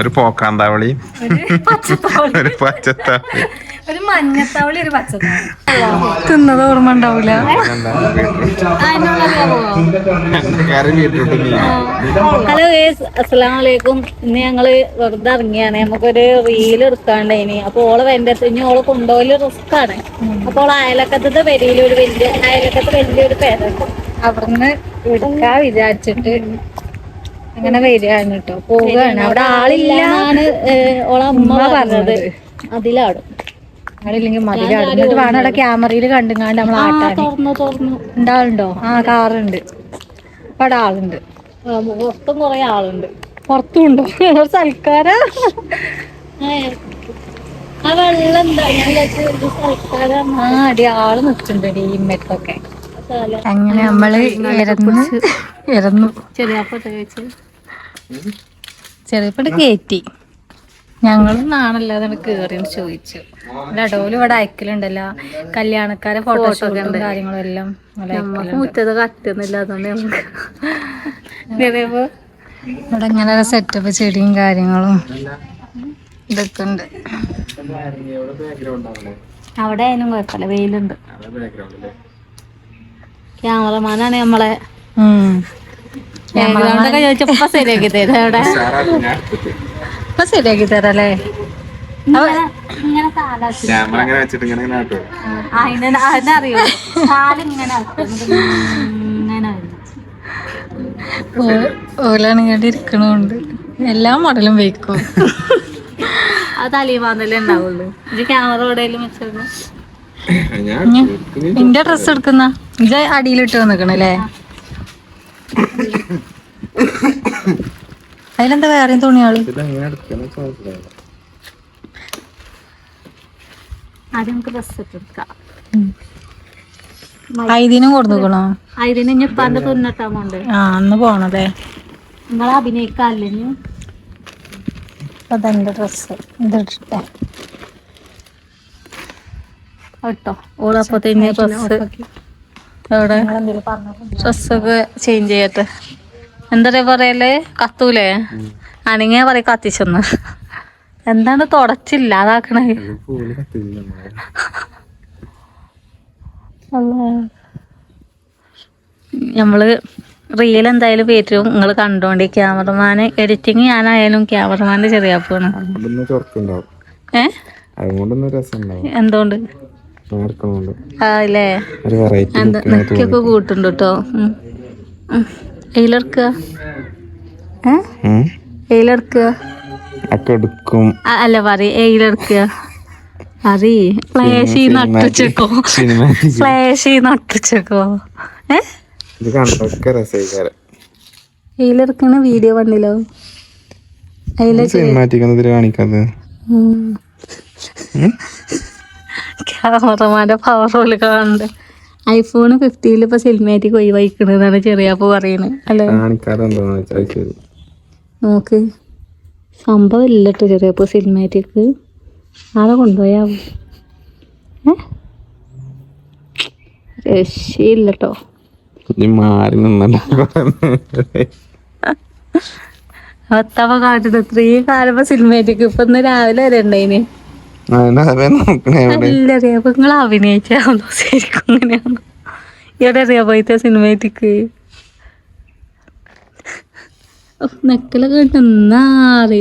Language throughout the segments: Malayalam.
ഒരു പോക്കാന്താവളി, ഒരു പച്ചത്താവളി, ഒരു മഞ്ഞത്താവളി, ഒരു പച്ചത്താവളി. തിന്നത് ഓർമ്മ ഉണ്ടാവൂല. ഹലോ ഗേസ്, അസ്സലാമു അലൈക്കും. ഇന്ന് ഞങ്ങള് വെറുതെ ഇറങ്ങിയാണ്. നമുക്കൊരു റീൽ എടുക്കാണ്ടായിനി. അപ്പൊ ഓളെ വേണ്ട ഇനി ഓളെ കൊണ്ടുപോകല് റിസ്ക് ആണ്. അപ്പോൾ അയലക്കത്തെ വലിയൊരു പേരുണ്ട്. അവിടുന്ന് എടുക്കാ വിചാരിച്ചിട്ട് അങ്ങനെ വരികയാണ് കേട്ടോ. പോവുകയാണ്. അവിടെ ആളില്ലാന്നാണ് ഓളെ അമ്മ പറഞ്ഞത്. അതിലാടും ആളില്ലെങ്കിൽ മതിലാടുന്നിട്ട് വേണം അവിടെ ക്യാമറയിൽ കണ്ടുങ്ങാണ്ട് നമ്മൾ തുറന്നു ഉണ്ടാവുണ്ടോ? ആ, കാറുണ്ട്. അവിടെ ആളുണ്ട്. പുറത്തും കൊറേ ആളുണ്ട്. പുറത്തും ഉണ്ടോ? സൽക്കാരാ. ആ വെള്ളം എന്താ സൽക്കാരം. ആ, അടി ആള് നിൽക്കുന്നുണ്ട് ഈ ഇമ്മത്തൊക്കെ. അങ്ങനെ നമ്മള് ഇറന്നു ചെറിയപ്പട്ട് കയറ്റി. ഞങ്ങളും നാണല്ലാതെ കേറിയെന്ന് ചോദിച്ചു. ലഡോല് ഇവിടെ അയക്കലുണ്ടല്ലോ കല്യാണക്കാരെ ഫോട്ടോഷൂട്ടും കാര്യങ്ങളും എല്ലാം. മുറ്റത് കട്ടുന്നില്ല, അതുകൊണ്ട് ഇവിടെ ഇങ്ങനെ സെറ്റപ്പ് ചെടിയും കാര്യങ്ങളും ഇതൊക്കെ ഉണ്ട്. അവിടെ അതിനും കുഴപ്പമില്ല, വെയിലുണ്ട്. ക്യാമറമാനാണ് നമ്മളെ. ബാക്ക്ഗ്രൗണ്ടൊക്കെ ചോദിച്ചപ്പോ ശരിയാക്കി തരാം. അവിടെ ഇപ്പൊ ശരിയാക്കി തരാല്ലേ. ഇങ്ങനെ അതിനറിയോ, കാലിങ്ങനെ ഇങ്ങനെ ഓലാണിങ്ങോട്ട് ഇരിക്കണോണ്ട് എല്ലാ മോഡലും വയ്ക്കും. അത് തലീമാന്നല്ലേ ഉണ്ടാവുള്ളൂ. ഇത് ക്യാമറ എവിടെയെങ്കിലും വെച്ചത് നിന്റെ ഡ്രസ് എടുക്കുന്ന ഇത് അടിയിലിട്ട് വന്നിക്കണല്ലേ. അതിലെന്താ വേറെയും തുണിയാള്? ആദ്യം നമുക്ക് ഡ്രസ് ഇട്ടെടുക്കാം. ഐദിനും കൊടുക്കണോ? അതിന് ഞെപ്പാന്റെ തുന്നട്ടാമുണ്ട്. ആ, അന്ന് പോണതേ. നിങ്ങളെ അഭിനയിക്കാല്ലേ അതെന്റെ ഡ്രസ് ഇതിട്ടെ കേട്ടോ. ഓളപ്പത്തന്നെ ഡ്രസ് എവിടെ ഡ്രസ്സൊക്കെ ചേഞ്ച് ചെയ്യട്ടെ. എന്താ പറയല്, കത്തൂലേ? ആണെങ്കിൽ പറയും കത്തിച്ചെന്ന്. എന്താണ് തുടച്ചില്ല അതാക്കണേ. നമ്മള് റീൽ എന്തായാലും പേറ്റും. നിങ്ങൾ കണ്ടോണ്ടി. Cameraman editing ഞാനായാലും ക്യാമറമാന്റെ ചെറിയാപ്പാണ്. എന്തുകൊണ്ട് അല്ലേ നെക്കൊക്കെ കൂട്ടുണ്ട് കേട്ടോ. എയിലെടുക്കുക അല്ല പറ എയിലെടുക്കുക അറി ഫ്ലാഷി നട്ടുച്ചക്കോ എയിലെടുക്കണ വീഡിയോ കണ്ടില്ലോ. ക്യാമറമാന്റെ പവർ റോള് കാണണ്ട്. ഐഫോൺ 15 ഇപ്പൊ സിനിമാറ്റിക് ഒഴിവായിക്കണെന്നാണ് ചെറിയപ്പോ പറയുന്നത് അല്ലേ. നോക്ക്, സംഭവം ഇല്ലട്ടോ ചെറിയപ്പോ സിനിമാറ്റിക്. ആളെ കൊണ്ടുപോയാവും. രക്ഷയില്ലട്ടോ. ഭർത്താവ കാട്ടിട്ട് ഇത്രയും കാലപ്പോ സിനിമാറ്റിക്. ഇപ്പൊ ഇന്ന് രാവിലെ വരെ ഉണ്ടായിന്. അപ്പൊ നിങ്ങൾ അഭിനയിച്ചാണോ ശരിക്കും? അങ്ങനെയാണോ? ഇവിടെ അറിയാ പോയിത്തെ സിനിമാറ്റിക് നെക്കലൊക്കെ കിട്ടുന്നാറി.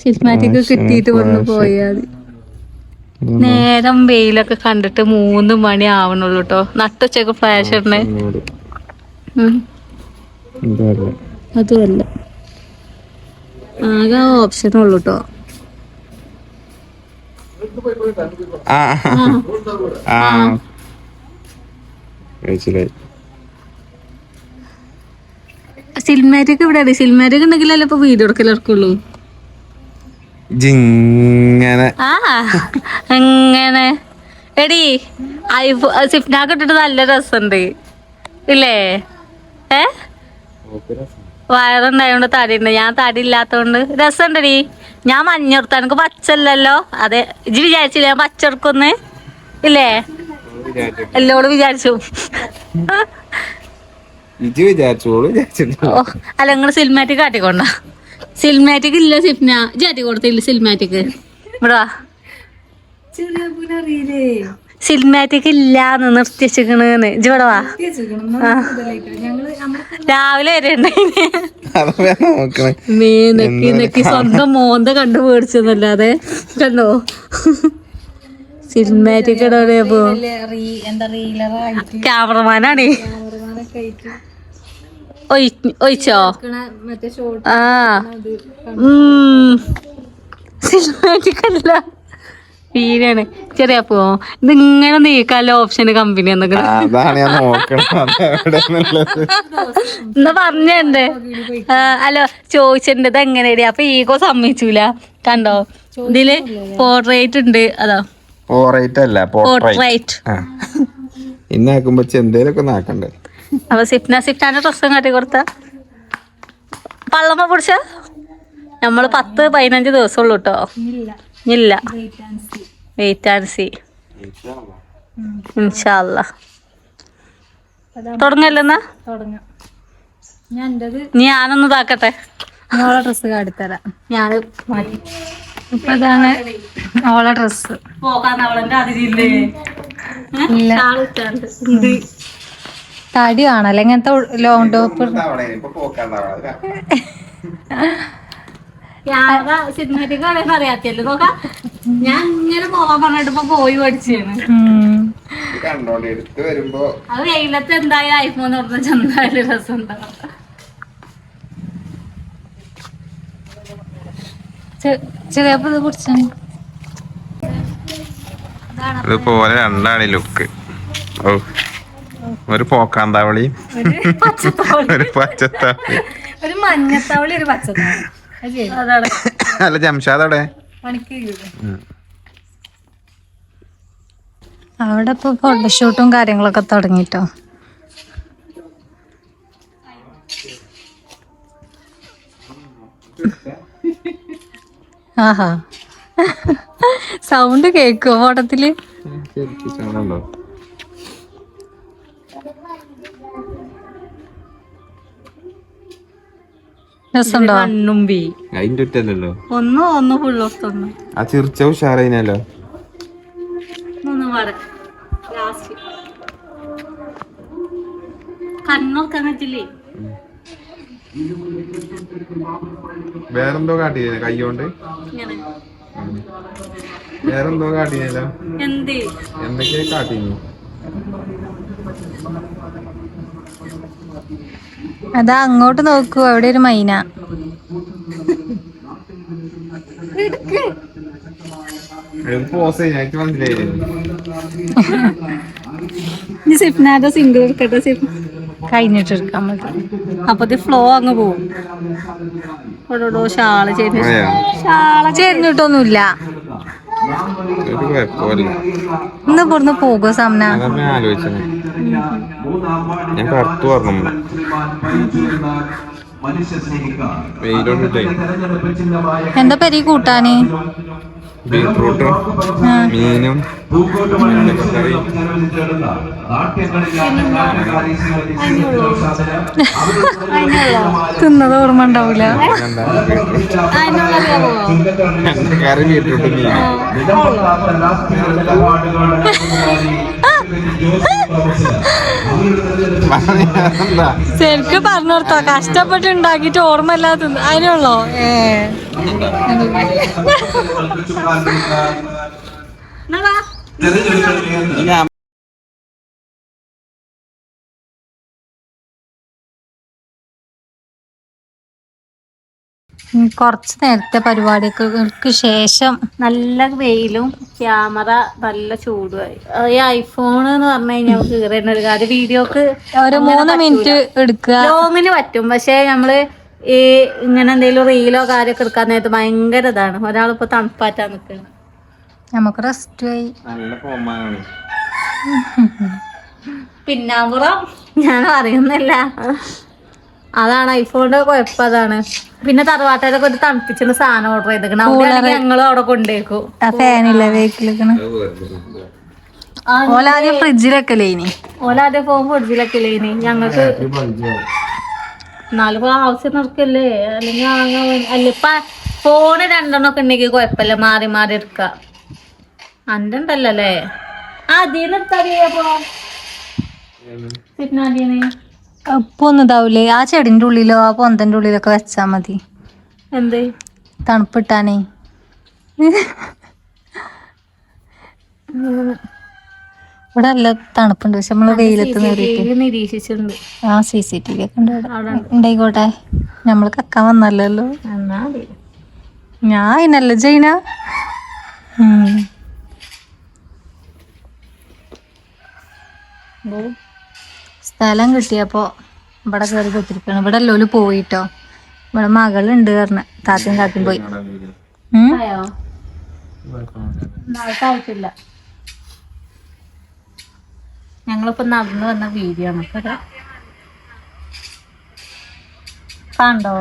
സിനിമാറ്റിക് കിട്ടിയിട്ട് വന്ന് പോയാൽ നേരം വെയിലൊക്കെ കണ്ടിട്ട് 3 മണി ആവണുള്ളൂ കേട്ടോ. നട്ടുച്ചക്ക് ഫ്ലാഷ് ഇടണേ. അതുമല്ല, ആകെ ഓപ്ഷനുള്ളൂ കേട്ടോ. സിനിമാറ്റിക് ഇവിടെ സിനിമാറ്റിക് ഉണ്ടെങ്കിലല്ലേ ഇപ്പൊ വീഡിയോ എടുക്കലർക്കുള്ളൂ. എങ്ങനെ എടി സിഫ്നാക്ക് ഇട്ടിട്ട് നല്ല രസമുണ്ട് ഇല്ലേ? വയറുണ്ടായോണ്ട് തടിയുണ്ട്. ഞാൻ തടി ഇല്ലാത്തോണ്ട് രസമുണ്ടടി. ഞാൻ മഞ്ഞെടുത്ത എനിക്ക് പച്ചല്ലല്ലോ. അതെ, ഇജ്ജ് വിചാരിച്ചില്ല ഞാൻ പച്ചെടുക്കൊന്ന് ഇല്ലേ? എല്ലോട് വിചാരിച്ചു. അല്ല, നിങ്ങള് സിനിമാറ്റിക് കാട്ടിക്കൊണ്ട സിനിമാറ്റിക് ഇല്ല സിപ്ന ജാറ്റി കൊടുത്തില്ല സിനിമാറ്റിക് ഇവിടെ സിനിമാറ്റിക് ഇല്ലാന്ന് നിർത്തിച്ചിക്കണെന്ന് ഇവിടെ വാ രാവിലെ വരെ ഉണ്ടായി സ്വന്തം മോന്ത കണ്ടു മേടിച്ചെന്നല്ലാതെ കണ്ടോ സിനിമാറ്റിക് ഇടപ്പോ ക്യാമറമാനാണ് ഒഴിച്ചോ ആ സിനിമാറ്റിക് അല്ല വീരാണ് ചെറിയ പോ ഇതിങ്ങനെ നീക്കാല്ല ഓപ്ഷന് കമ്പനി എന്നൊക്കെ എന്നാ പറഞ്ഞേ അല്ലോ ചോദിച്ചിട്ടുണ്ട് എങ്ങനെയാ അപ്പൊ ഈഗോ സമ്മതിച്ചൂല കണ്ടോ ഇതില് പോർട്രേറ്റ് ഉണ്ട് അതാ പോർട്രേറ്റ് ഇന്നാക്കുമ്പോ എന്തേലൊക്കെ നാക്കണ്ടേ അപ്പൊ സിപ്നാന്റെ ഡ്രസ്സും കാട്ടി കൊടുത്ത പള്ളമ്മ പിടിച്ച നമ്മള് 10-15 ദിവസം ഉള്ളു കേട്ടോ ഇല്ല വെയിറ്റ് ആൻഡ് സീ ഇൻഷാല്ല തുടങ്ങല്ലെന്നാ ഞാനൊന്ന് ഇതാക്കട്ടെ ഓളെ ഡ്രസ്സ് കാട്ടിത്തരാം ഞാന് മാറ്റി ഇപ്പൊ ഇതാണ് ഓളെ ഡ്രസ്സ് പോകാൻ അവളെന്റെ അതിരില്ലേ തടി കാണല്ലേ ഇങ്ങനത്തെ ലോങ് ടോപ്പ് സിനിമാറ്റിക് അറിയാത്തല്ലോ നോക്കാം ഞാൻ ഇങ്ങനെ പോവാൻ പറഞ്ഞിട്ട് ഇപ്പൊ പോയി പഠിച്ചാണ് അത് വെയിലത്ത് എന്തായാലും ഐഫോൺ തുറന്ന ചെന്തായാലും രസം ഉണ്ടാവും ചെറിയപ്പോ ഇത് കുടിച്ചാണ് ഇതുപോലെ രണ്ടാണ് ലുക്ക് ഓ ഒരു പോക്കാന്താവളി ഒരു പച്ചത്താവളി ഒരു മഞ്ഞത്താവളി ഒരു പച്ചത്താവളി അല്ല ജംഷാദ് അവിടെ അവിടെ ഇപ്പൊ ഫോട്ടോഷൂട്ടും കാര്യങ്ങളൊക്കെ തുടങ്ങിട്ടോ ആഹാ സൗണ്ട് കേക്കോ ഫോട്ടത്തില് രസമുണ്ടോ അതിന്റെ ഒന്ന് ഫുള്ളൊന്നു ആ ചിരിച്ച ഉഷാറൈനല്ലോ കണ്ണോർക്കാൻ പറ്റില്ലേ വേറെന്തോ കാട്ടിയ കൈകൊണ്ട് വേറെന്തോ കാട്ടിയല്ലോ എന്തൊക്കെയാ കാട്ടിനി അതാ അങ്ങോട്ട് നോക്കൂ അവിടെ ഒരു മൈന സിപ്നാന്റെ സിംഗിൾ എടുക്കട്ടെ കഴിഞ്ഞിട്ട് എടുക്കാൻ മതി അപ്പൊ ഫ്ലോ അങ്ങ് പോവും ഓടോ ഷാള് ചേരിഞ്ഞിട്ടൊന്നുമില്ല ഇന്ന് ഇവിടുന്ന് പോകും സമന ആലോചിച്ചത് ഞാൻ കറുത്തു പറഞ്ഞു എന്താ പെരി കൂട്ടാന് ബീറ്റ്റൂട്ടും മീനും തിന്നത് ഓർമ്മ ഉണ്ടാവൂല കറി ബീറ്റ്റൂട്ടും ശരിക്കും പറഞ്ഞോർത്തോ കഷ്ടപ്പെട്ട് ഉണ്ടാക്കിട്ട് ഓർമ്മയില്ലാത്ത അതിനുള്ളോ കുറച്ച് നേരത്തെ പരിപാടികൾക്ക് ശേഷം നല്ല വെയിലും ക്യാമറ നല്ല ചൂടുമായി ഈ ഐഫോൺ എന്ന് പറഞ്ഞു കഴിഞ്ഞാൽ നമുക്ക് കീറുന്ന ഒരു കാര്യം വീഡിയോക്ക് ഒരു 3 മിനിറ്റ് എടുക്കുക ലോങ്ങിന് പറ്റും പക്ഷെ നമ്മള് ഈ ഇങ്ങനെ എന്തെങ്കിലും റീലോ കാര്യമൊക്കെ എടുക്കാൻ നേരത്ത് ഭയങ്കര ഇതാണ് ഒരാളിപ്പോ തണുപ്പാറ്റാൻ നിൽക്കുന്നത് നമുക്ക് റെസ്റ്റ് ആയി പിന്നാമ്പുറം ഞാൻ അറിയുന്നില്ല അതാണ് ഐഫോണിന്റെ കുഴപ്പം അതാണ് പിന്നെ തറവാട്ടയിലൊക്കെ ഒരു തണുപ്പിച്ചുള്ള സാധനം ഓർഡർ ചെയ്തേക്കണം ഞങ്ങളും അവിടെ കൊണ്ടേക്കും ഫാനില്ല വേക്കിലേക്കണ് ഓലാദ്യം ഫ്രിഡ്ജിലൊക്കെ ഇനി ഓലാദ്യം പോകും ഫ്രിഡ്ജിലൊക്കെ ഇനി ഞങ്ങൾക്ക് എന്നാലും ആവശ്യം നടക്കല്ലേ, അല്ലെങ്കിൽ അല്ല ഇപ്പൊ ഫോണ് 2 ഒക്കെ ഉണ്ടെങ്കിൽ കുഴപ്പമില്ല, മാറി മാറി എടുക്ക. അന്റെ ഉണ്ടല്ലോ അല്ലേ, അതീന്ന് എടുത്താ ഇപ്പൊ ഒന്നും ഇതാവൂലേ? ആ ചെടിന്റെ ഉള്ളിലോ ആ പൊന്തന്റെ ഉള്ളിലൊക്കെ വെച്ചാ മതി. എന്ത് തണുപ്പിട്ടാനേ. ഇവിടെ നല്ല തണുപ്പുണ്ട്, പക്ഷെ നമ്മള് വെയിലത്ത് നേരിട്ട്. നിരീക്ഷിച്ചിട്ടുണ്ട്. ആ CCTV ഒക്കെ ഉണ്ട് ഇവിടെ. ഉണ്ടായിക്കോട്ടെ, നമ്മള് കക്കാൻ വന്നല്ലോ. എന്നാ മതി. ഞാൻ അതിനല്ല ചെയ്യണ. സ്ഥലം കിട്ടിയപ്പോ ഇവിടെ കയറി കുത്തിരിക്കണം. ഇവിടെ എല്ലോലും പോയിട്ടോ. ഇവിടെ മകളുണ്ട് പറഞ്ഞ താത്തയും കാത്തും പോയി. ആവശ്യമില്ല. ഞങ്ങളിപ്പോ നടന്നു വന്ന വീഡിയോ ആണ് കണ്ടോ?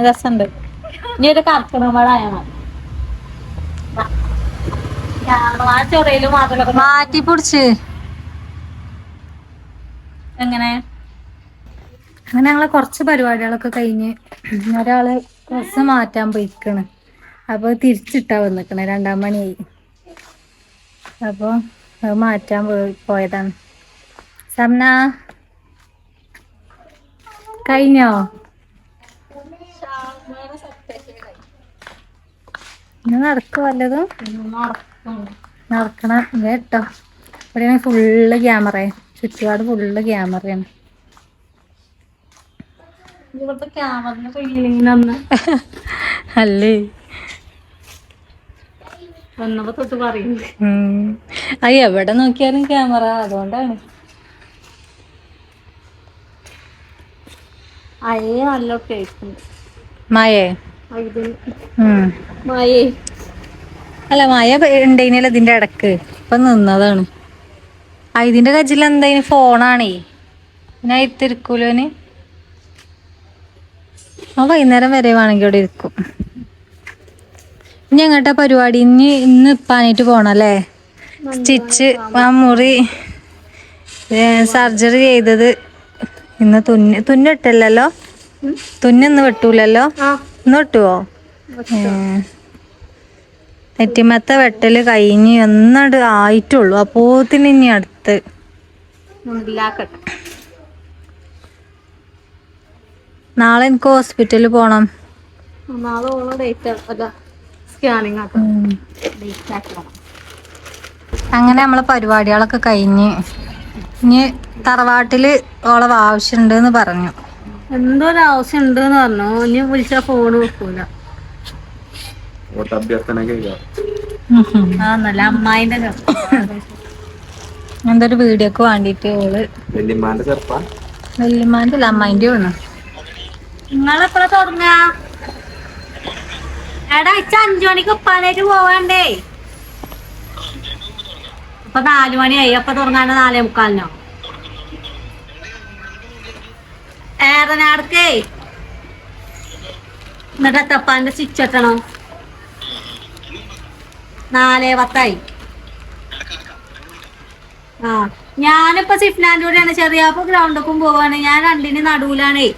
രസമുണ്ട്. ഇനി ഒരു കർക്കിടകമഴയാ മതി. മാറ്റി പിടിച്ച് എങ്ങനെ അങ്ങനെ ഞങ്ങളെ കുറച്ച് പരിപാടികളൊക്കെ കഴിഞ്ഞ് ഒരാള് ഡ്രസ്സ് മാറ്റാൻ പോയിക്കണ്. അപ്പൊ തിരിച്ചിട്ടാ വന്നിക്കണേ, 2-ാം മണിയായി. അപ്പൊ അത് മാറ്റാൻ പോയതാണ്. സമന കഴിഞ്ഞോ? നടക്കും വല്ലതും നടക്കണം കേട്ടോ. ഇവിടെ ഫുള്ള് ക്യാമറ, ചുറ്റുപാട് ഫുള്ള് ക്യാമറയാണ്. അല്ലേ വന്നപ്പോ തൊട്ട് പറയുന്നത്. അത് എവിടെ നോക്കിയാലും ക്യാമറ, അതുകൊണ്ടാണ്. അയ്യ നല്ല കേൾക്കുന്നുണ്ട്. മഴേ മഴേ അല്ല, മഴ ഉണ്ടേനല്ലോ ഇതിന്റെ ഇടക്ക്, ഇപ്പൊ നിന്നതാണ്. ഇതിന്റെ കജ്ജിൽ എന്താ ഫോണാണേ, ഞാൻ ഇത്തിരിക്കൂലോന്. വൈകുന്നേരം വരെ വേണമെങ്കിൽ ഇവിടെ ഇരിക്കും. ഇനി എങ്ങോട്ടാ പരിപാടി? ഇന്ന് ഇപ്പാനായിട്ട് പോണല്ലേ? സ്റ്റിച്ച് ആ മുറി സർജറി ചെയ്തത് ഇന്ന്. തുന്നിട്ടല്ലോ, തുന്നൊന്ന് വെട്ടൂലല്ലോ. ഇന്ന് വെട്ടുവോ? നെറ്റിമത്തെ വെട്ടല് കഴിഞ്ഞ് ഒന്നട് ആയിട്ടുള്ളൂ, അപ്പോത്തിന് ഇനി അടുത്ത്. നാളെ എനിക്ക് ഹോസ്പിറ്റലിൽ പോണം. അങ്ങനെ നമ്മളെ പരിപാടികളൊക്കെ കഴിഞ്ഞ് ഇനി തറവാട്ടില് ഓളെ ആവശ്യമുണ്ടെന്ന് പറഞ്ഞു. എന്തോ ഒരു ആവശ്യം ഉണ്ടെന്ന് പറഞ്ഞു. ഇനി വിളിച്ചാ ഫോണ് വെക്കൂല. നല്ല അമ്മായിന്റെ എന്തൊരു വീഡിയോക്ക് വേണ്ടിട്ട് ഓള് വല്യമ്മാന്റെ അല്ല അമ്മായിന്റെ ആണ്. നിങ്ങളെപ്പോഴാ തുടങ്ങ? എടാ 5 മണിക്ക് ഉപ്പാനായിട്ട് പോവാണ്ടേ. അപ്പൊ 4 മണിയായി. അപ്പൊ തുടങ്ങാണ്ട് 4:45. ഏറനാടക്കേ എന്നിട്ട് എത്തപ്പാന്റെ സ്റ്റിച്ച് വെട്ടണം. 4:10. ആ ഞാനിപ്പോ സിഫ്നാന്റെ കൂടെയാണ്. ചെറിയപ്പോ ഗ്രൗണ്ടൊക്കെ പോവാണ്. ഞാൻ 2-ന് നടുവിലാണേ.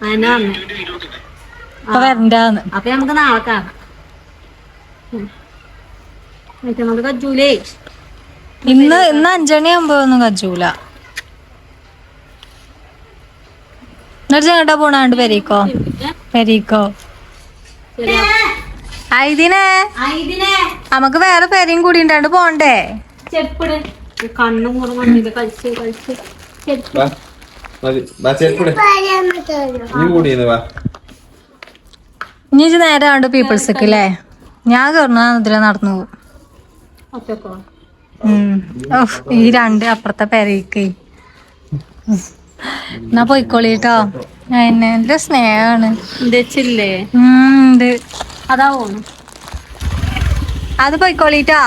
അതിനാ അപ്പൊ നമുക്ക് നാളെ കാണാം. നമുക്ക് കജൂലേ. ഇന്ന് 5 മണിയാകുമ്പോ ഒന്നും കജൂല. എന്നിട്ട് ചേട്ടാ പോണാണ്ട് പെരീക്കോ നമുക്ക് വേറെ പെരയും കൂടി ഉണ്ടാണ്ട് പോണ്ടേ? കണ്ണും കൂടെ വന്നിട്ട് കളിച്ച് കളിച്ച് ഇനി നേരെ ആണ്ട് പീപ്പിൾസൊക്കെ അല്ലേ? ഞാൻ കയറണ ഇതിലെ നടന്നു പോകും. ഈ 2 അപ്പുറത്തെ പെരയ്ക്ക് എന്നാ പോയിക്കോളിട്ടോ. എന്റെ സ്നേഹാണ്. വെച്ചില്ലേ അതാവും. അത് പോയിക്കോളിട്ടാ.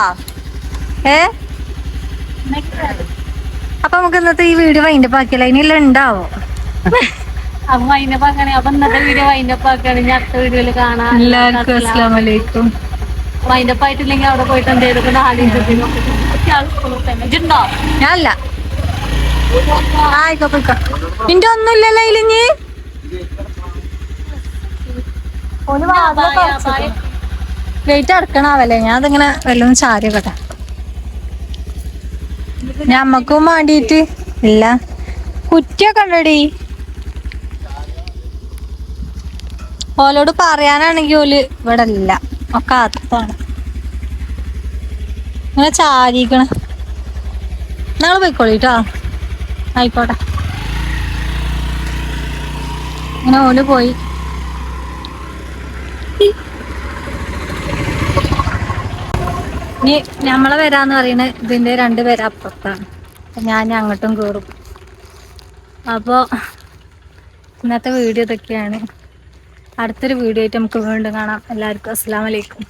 അപ്പൊ നമുക്ക് ഇന്നത്തെ ഈ വീഡിയോ വൈൻഡപ്പ് ആക്കിയല്ലോ. ഇനിയെല്ലാം ഉണ്ടാവോ? അപ്പൊ വൈൻഡപ്പ് ആക്കാണ്. അപ്പൊ ഇന്നത്തെ വീഡിയോ വൈൻഡപ്പ് ആക്കാണ്. ഇനി അടുത്ത വീഡിയോയില് കാണാം. എല്ലാവർക്കും അസ്സലാമു അലൈക്കും. വൈൻഡപ്പ് ആയിട്ടില്ലെങ്കിൽ അവിടെ പോയിട്ട് എന്തെങ്കിലും 4 ഇഞ്ചോ ഞാനല്ല ആയിക്കോ നിന്റെ ഒന്നുമില്ലല്ലോ ഇലിഞ്ഞ് ഗേറ്റ് അടക്കണാവല്ലേ ഞാൻ അതിങ്ങനെ വല്ലതും ചാരിയൊക്കെ ഞമ്മക്കും വേണ്ടീട്ട് ഇല്ല കുറ്റിയൊക്കെ ഉണ്ടടി ഓലോട് പറയാനാണെങ്കി ഓല് ഇവിടെ ഇല്ല ഒക്കെ അകത്താണ് ഇങ്ങനെ ചാരിക്കണ ഞങ്ങള് പോയിക്കോളിട്ടോ ആയിക്കോട്ടെ ഇങ്ങനെ ഓല് പോയി ഇനി നമ്മളെ വരാന്ന് പറയുന്നത് ഇതിന്റെ 2 പേര് അപ്പുറത്താണ് ഞാൻ അങ്ങോട്ടും കേറും അപ്പോ ഇന്നത്തെ വീഡിയോ ഇതൊക്കെയാണ് അടുത്തൊരു വീഡിയോ ആയിട്ട് നമുക്ക് വീണ്ടും കാണാം എല്ലാവർക്കും അസ്സലാമു അലൈക്കും